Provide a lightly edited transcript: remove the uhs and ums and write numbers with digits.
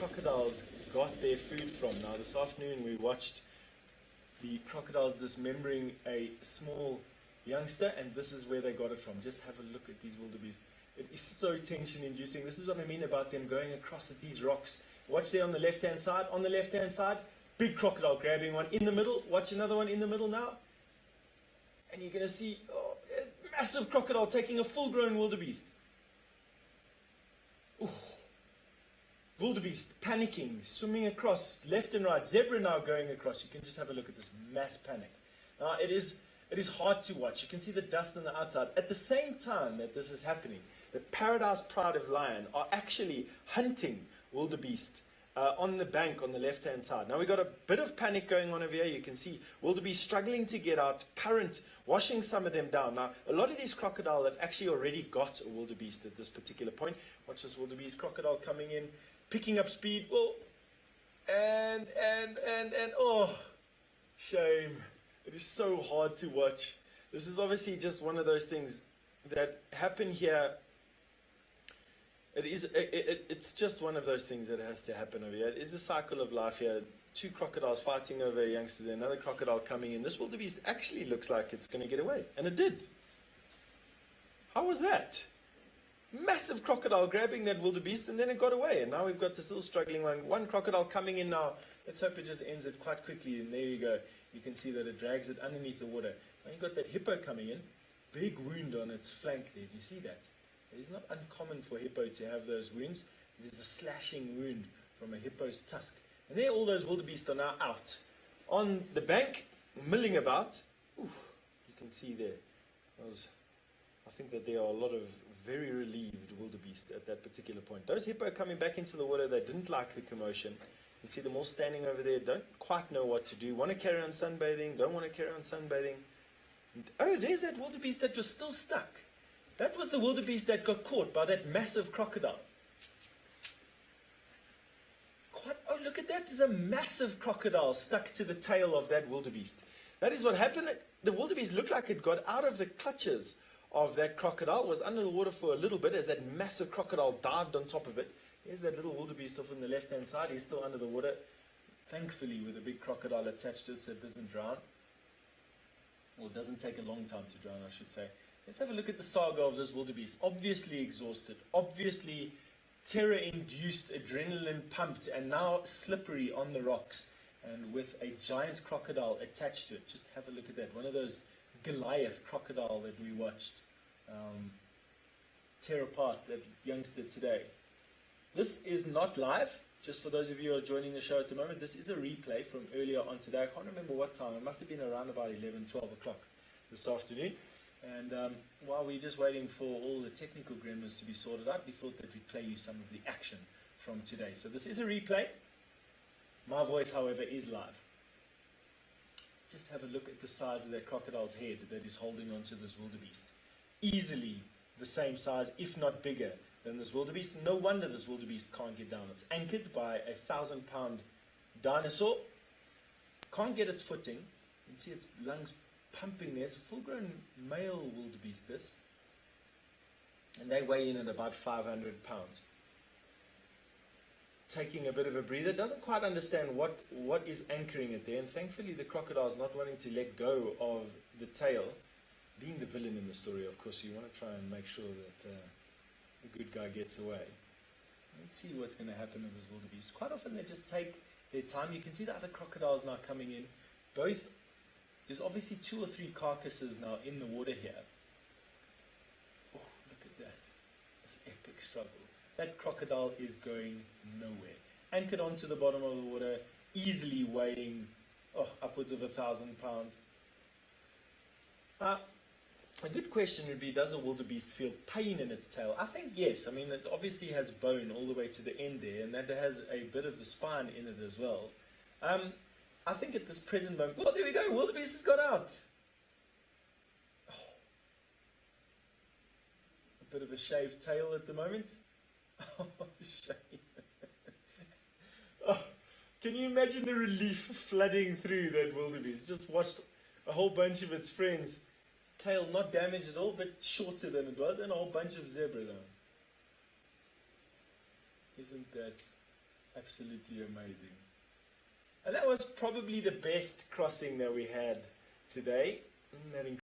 crocodiles got their food from. Now, this afternoon we watched the crocodiles dismembering a small youngster, and this is where they got it from. Just have a look at these wildebeest. It is so tension-inducing. This is what I mean about them going across at these rocks. Watch there on the left-hand side. On the left-hand side, big crocodile grabbing one in the middle. Watch another one in the middle now. And you're going to see a massive crocodile taking a full-grown wildebeest. Ooh. Wildebeest panicking, swimming across left and right. Zebra now going across. You can just have a look at this mass panic. Now, it is hard to watch. You can see the dust on the outside. At the same time that this is happening, the Paradise Pride of Lion are actually hunting wildebeest on the bank on the left-hand side. Now, we've got a bit of panic going on over here. You can see wildebeest struggling to get out, current washing some of them down. Now, a lot of these crocodile have actually already got a wildebeest at this particular point. Watch this wildebeest crocodile coming in, picking up speed. Oh, and oh, shame. It is so hard to watch. This is obviously just one of those things that happen here. It's just one of those things that has to happen over here. It is a cycle of life here. Two crocodiles fighting over a youngster, then another crocodile coming in. This wildebeest actually looks like it's going to get away. And it did. How was that? Massive crocodile grabbing that wildebeest, and then it got away. And now we've got this little struggling one. One crocodile coming in now. Let's hope it just ends it quite quickly. And there you go. You can see that it drags it underneath the water. Now you've got that hippo coming in. Big wound on its flank there. Do you see that? It is not uncommon for hippo to have those wounds. It is a slashing wound from a hippo's tusk. And there all those wildebeest are now out on the bank, milling about. Ooh, you can see there. I think that there are a lot of very relieved wildebeest at that particular point. Those hippo coming back into the water, they didn't like the commotion. You can see them all standing over there, don't quite know what to do. Want to carry on sunbathing, don't want to carry on sunbathing. Oh, there's that wildebeest that was still stuck. That was the wildebeest that got caught by that massive crocodile. Oh, look at that. There's a massive crocodile stuck to the tail of that wildebeest. That is what happened. The wildebeest looked like it got out of the clutches of that crocodile. It was under the water for a little bit as that massive crocodile dived on top of it. Here's that little wildebeest off on the left-hand side. He's still under the water, thankfully, with a big crocodile attached to it so it doesn't drown. Well, it doesn't take a long time to drown, I should say. Let's have a look at the saga of this wildebeest. Obviously exhausted, obviously terror-induced, adrenaline pumped, and now slippery on the rocks, and with a giant crocodile attached to it. Just have a look at that. One of those Goliath crocodile that we watched tear apart that youngster today. This is not live. Just for those of you who are joining the show at the moment, this is a replay from earlier on today. I can't remember what time. It must have been around about 11, 12 o'clock this afternoon. And while we're just waiting for all the technical gremlins to be sorted out, we thought that we'd play you some of the action from today. So this is a replay. My voice, however, is live. Just have a look at the size of that crocodile's head that is holding onto this wildebeest. Easily the same size, if not bigger, than this wildebeest. No wonder this wildebeest can't get down. It's anchored by a 1,000-pound dinosaur. Can't get its footing. You can see its lungs pumping there. It's a full-grown male wildebeest, this. And they weigh in at about 500 pounds. Taking a bit of a breather. Doesn't quite understand what is anchoring it there. And thankfully the crocodile's not wanting to let go of the tail. Being the villain in the story, of course, you want to try and make sure that the good guy gets away. Let's see what's going to happen with this wildebeest. Quite often they just take their time. You can see the other crocodiles now coming in. There's obviously 2 or 3 carcasses now in the water here. Oh, look at that. This epic struggle. That crocodile is going nowhere. Anchored onto the bottom of the water, easily weighing upwards of 1,000 pounds. A good question would be, does a wildebeest feel pain in its tail? I think yes. I mean, it obviously has bone all the way to the end there, and that has a bit of the spine in it as well. I think at this present moment, well, there we go, wildebeest has got out. Oh. A bit of a shaved tail at the moment. Oh, shame. Oh, can you imagine the relief flooding through that wildebeest? Just watched a whole bunch of its friends. Tail not damaged at all, but shorter than it was, and a whole bunch of zebra now. Isn't that Absolutely amazing. And that was probably the best crossing that we had today. Isn't that